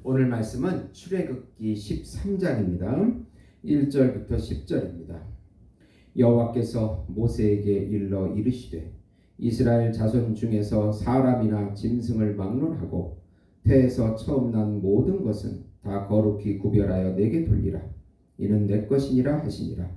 오늘 말씀은 출애굽기 13장입니다. 1절부터 10절입니다. 여호와께서 모세에게 일러 이르시되 이스라엘 자손 중에서 사람이나 짐승을 막론하고 태에서 처음 난 모든 것은 다 거룩히 구별하여 내게 돌리라. 이는 내 것이니라 하시니라.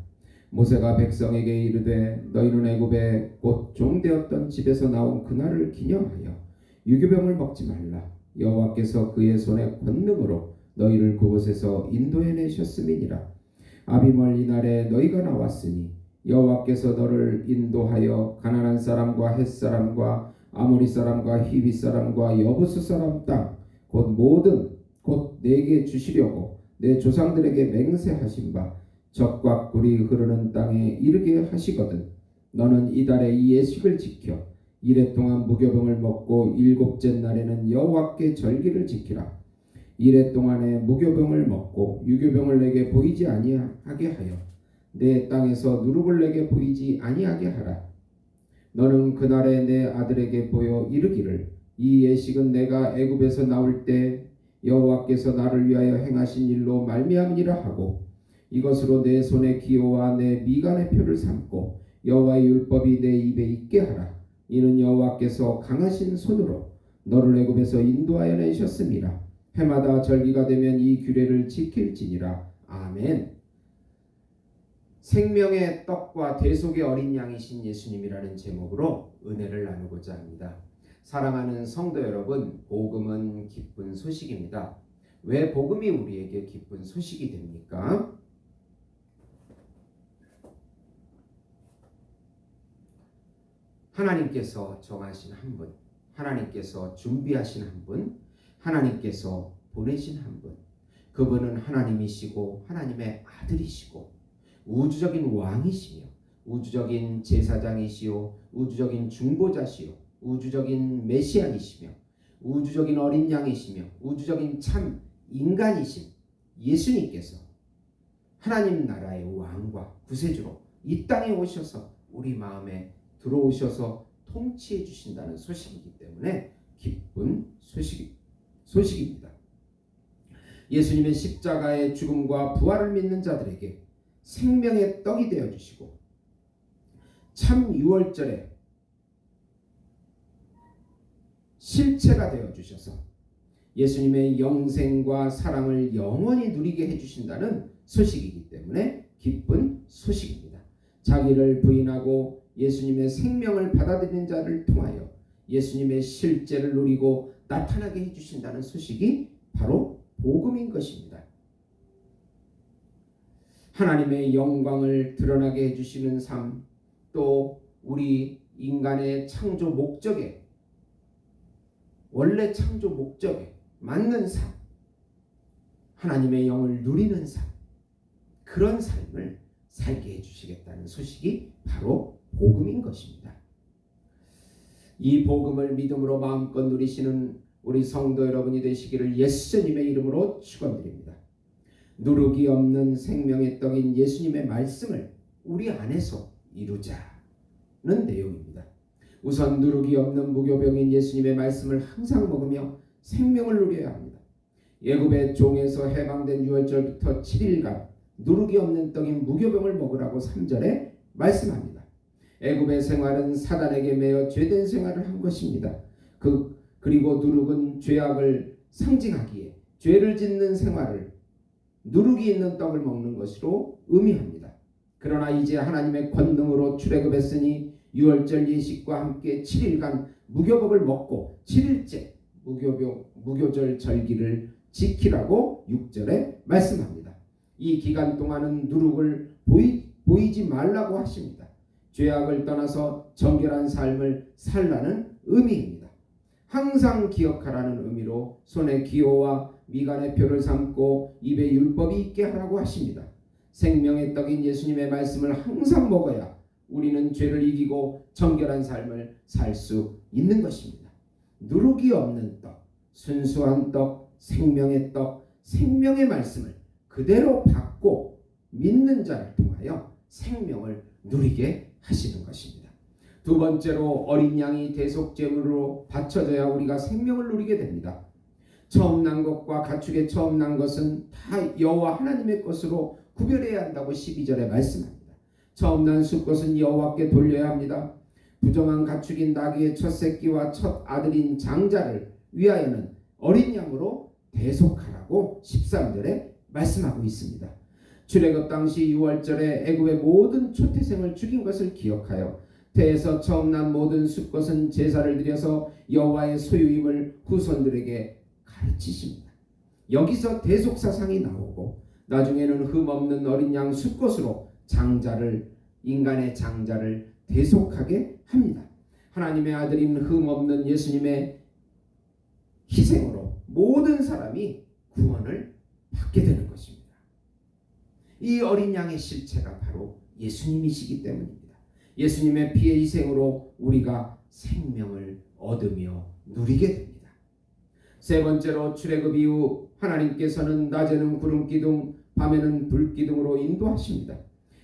모세가 백성에게 이르되 너희는 애굽에 곧 종되었던 집에서 나온 그날을 기념하여 유교병을 먹지 말라. 여호와께서 그의 손의 권능으로 너희를 그곳에서 인도해내셨음이니라. 아비멀 이날에 너희가 나왔으니 여호와께서 너를 인도하여 가나안 사람과 헷 사람과 아모리 사람과 히위 사람과 여부스 사람 땅 곧 내게 주시려고 내 조상들에게 맹세하신 바 적과 꿀이 흐르는 땅에 이르게 하시거든. 너는 이달에 이 예식을 지켜 이레 동안 무교병을 먹고 일곱째 날에는 여호와께 절기를 지키라. 이레 동안에 무교병을 먹고 유교병을 내게 보이지 아니하게 하여 내 땅에서 누룩을 내게 보이지 아니하게 하라. 너는 그날에 내 아들에게 보여 이르기를 이 예식은 내가 애굽에서 나올 때 여호와께서 나를 위하여 행하신 일로 말미암으니라 하고 이것으로 내 손의 기호와 내 미간의 표를 삼고 여호와의 율법이 내 입에 있게 하라. 이는 여호와께서 강하신 손으로 너를 애굽에서 인도하여 내셨음이라. 해마다 절기가 되면 이 규례를 지킬지니라. 아멘. 생명의 떡과 대속의 어린 양이신 예수님이라는 제목으로 은혜를 나누고자 합니다. 사랑하는 성도 여러분, 복음은 기쁜 소식입니다. 왜 복음이 우리에게 기쁜 소식이 됩니까? 하나님께서 정하신 한 분, 하나님께서 준비하신 한 분, 하나님께서 보내신 한 분, 그분은 하나님이시고 하나님의 아들이시고 우주적인 왕이시며 우주적인 제사장이시요 우주적인 중보자시요 우주적인 메시아이시며 우주적인 어린 양이시며 우주적인 참 인간이신 예수님께서 하나님 나라의 왕과 구세주로 이 땅에 오셔서 우리 마음에 들어오셔서 통치해 주신다는 소식이기 때문에 기쁜 소식입니다. 예수님의 십자가의 죽음과 부활을 믿는 자들에게 생명의 떡이 되어 주시고 참 유월절에 실체가 되어 주셔서 예수님의 영생과 사랑을 영원히 누리게 해주신다는 소식이기 때문에 기쁜 소식입니다. 자기를 부인하고 예수님의 생명을 받아들이는 자를 통하여 예수님의 실제를 누리고 나타나게 해주신다는 소식이 바로 복음인 것입니다. 하나님의 영광을 드러나게 해주시는 삶, 또 우리 인간의 창조 목적에 원래 창조 목적에 맞는 삶, 하나님의 영을 누리는 삶, 그런 삶을 살게 해주시겠다는 소식이 바로 복음인 것입니다. 이 복음을 믿음으로 마음껏 누리시는 우리 성도 여러분이 되시기를 예수님의 이름으로 축원드립니다. 누룩이 없는 생명의 떡인 예수님의 말씀을 우리 안에서 이루자는 내용입니다. 우선 누룩이 없는 무교병인 예수님의 말씀을 항상 먹으며 생명을 누려야 합니다. 애굽의 종에서 해방된 6월절부터 7일간 누룩이 없는 떡인 무교병을 먹으라고 3절에 말씀합니다. 애굽의 생활은 사단에게 매여 죄된 생활을 한 것입니다. 그리고 누룩은 죄악을 상징하기에 죄를 짓는 생활을 누룩이 있는 떡을 먹는 것으로 의미합니다. 그러나 이제 하나님의 권능으로 출애굽했으니 6월절 예식과 함께 7일간 무교복을 먹고 7일째 무교절 절기를 지키라고 6절에 말씀합니다. 이 기간 동안은 누룩을 보이지 말라고 하십니다. 죄악을 떠나서 정결한 삶을 살라는 의미입니다. 항상 기억하라는 의미로 손에 기호와 미간의 표를 삼고 입에 율법이 있게 하라고 하십니다. 생명의 떡인 예수님의 말씀을 항상 먹어야 우리는 죄를 이기고 정결한 삶을 살 수 있는 것입니다. 누룩이 없는 떡, 순수한 떡, 생명의 떡, 생명의 말씀을 그대로 받고 믿는 자를 통하여 생명을 누리게 하시는 것입니다. 두 번째로 어린 양이 대속제물로 바쳐져야 우리가 생명을 누리게 됩니다. 처음 난 것과 가축의 처음 난 것은 다 여호와 하나님의 것으로 구별해야 한다고 12절에 말씀합니다. 처음 난 숫것은 여호와께 돌려야 합니다. 부정한 가축인 나귀의 첫 새끼와 첫 아들인 장자를 위하여는 어린 양으로 대속하라고 13절에 말씀하고 있습니다. 출애굽 당시 6월절에 애굽의 모든 초태생을 죽인 것을 기억하여 태에서 처음 난 모든 숫것은 제사를 드려서 여호와의 소유임을 후손들에게 가르치십니다. 여기서 대속사상이 나오고 나중에는 흠없는 어린 양 숫것으로 인간의 장자를 대속하게 합니다. 하나님의 아들인 흠없는 예수님의 희생으로 모든 사람이 구원을 받게 되는 것입니다. 이 어린 양의 실체가 바로 예수님이시기 때문입니다. 예수님의 피의 희생으로 우리가 생명을 얻으며 누리게 됩니다. 세 번째로 출애굽 이후 하나님께서는 낮에는 구름기둥, 밤에는 불기둥으로 인도하십니다.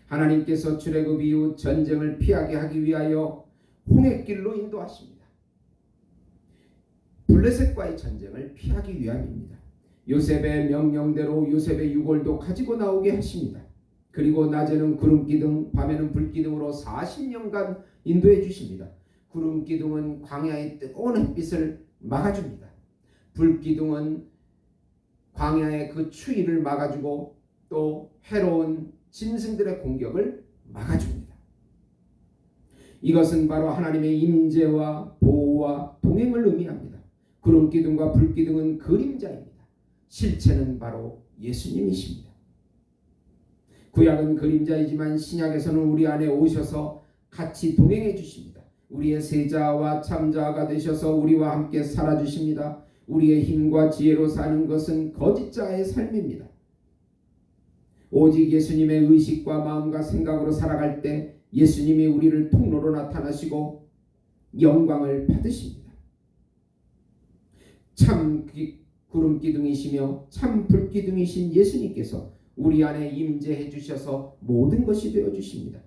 하나님께서 출애굽 이후 전쟁을 피하게 하기 위하여 홍해길로 인도하십니다. 블레셋과의 전쟁을 피하기 위함입니다. 요셉의 명령대로 요셉의 유골도 가지고 나오게 하십니다. 그리고 낮에는 구름기둥, 밤에는 불기둥으로 40년간 인도해 주십니다. 구름기둥은 광야의 뜨거운 햇빛을 막아줍니다. 불기둥은 광야의 그 추위를 막아주고 또 해로운 짐승들의 공격을 막아줍니다. 이것은 바로 하나님의 임재와 보호와 동행을 의미합니다. 구름기둥과 불기둥은 그림자입니다. 실체는 바로 예수님이십니다. 구약은 그림자이지만 신약에서는 우리 안에 오셔서 같이 동행해 주십니다. 우리의 세자와 참자가 되셔서 우리와 함께 살아주십니다. 우리의 힘과 지혜로 사는 것은 거짓자의 삶입니다. 오직 예수님의 의식과 마음과 생각으로 살아갈 때 예수님이 우리를 통로로 나타나시고 영광을 받으십니다. 참 구름기둥이시며 참 불기둥이신 예수님께서 우리 안에 임재해 주셔서 모든 것이 되어 주십니다.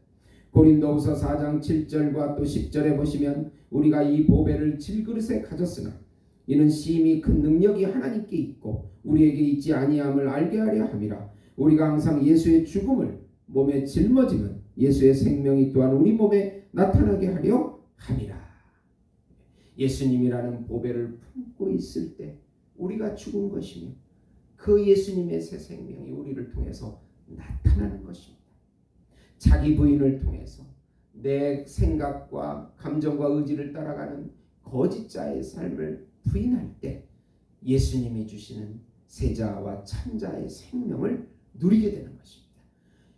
고린도후서 4장 7절과 또 10절에 보시면 우리가 이 보배를 질그릇에 가졌으나 이는 심히 큰 능력이 하나님께 있고 우리에게 있지 아니함을 알게 하려 함이라. 우리가 항상 예수의 죽음을 몸에 짊어지면 예수의 생명이 또한 우리 몸에 나타나게 하려 함이라. 예수님이라는 보배를 품고 있을 때 우리가 죽은 것이며 그 예수님의 새 생명이 우리를 통해서 나타나는 것입니다. 자기 부인을 통해서 내 생각과 감정과 의지를 따라가는 거짓자의 삶을 부인할 때 예수님이 주시는 세자와 참자의 생명을 누리게 되는 것입니다.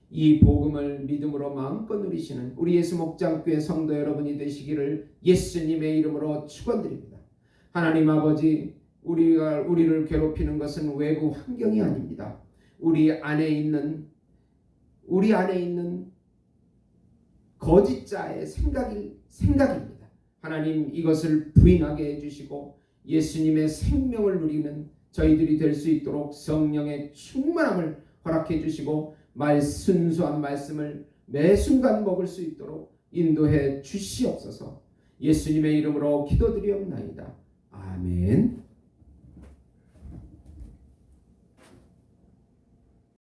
이 복음을 믿음으로 마음껏 누리시는 우리 예수 목장교회 성도 여러분이 되시기를 예수님의 이름으로 축원드립니다. 하나님 아버지, 우리를 괴롭히는 것은 외부 환경이 아닙니다. 우리 안에 있는 거짓자의 생각입니다. 하나님, 이것을 부인하게 해주시고 예수님의 생명을 누리는 저희들이 될 수 있도록 성령의 충만함을 허락해 주시고 순수한 말씀을 매 순간 먹을 수 있도록 인도해 주시옵소서. 예수님의 이름으로 기도드리옵나이다. 아멘.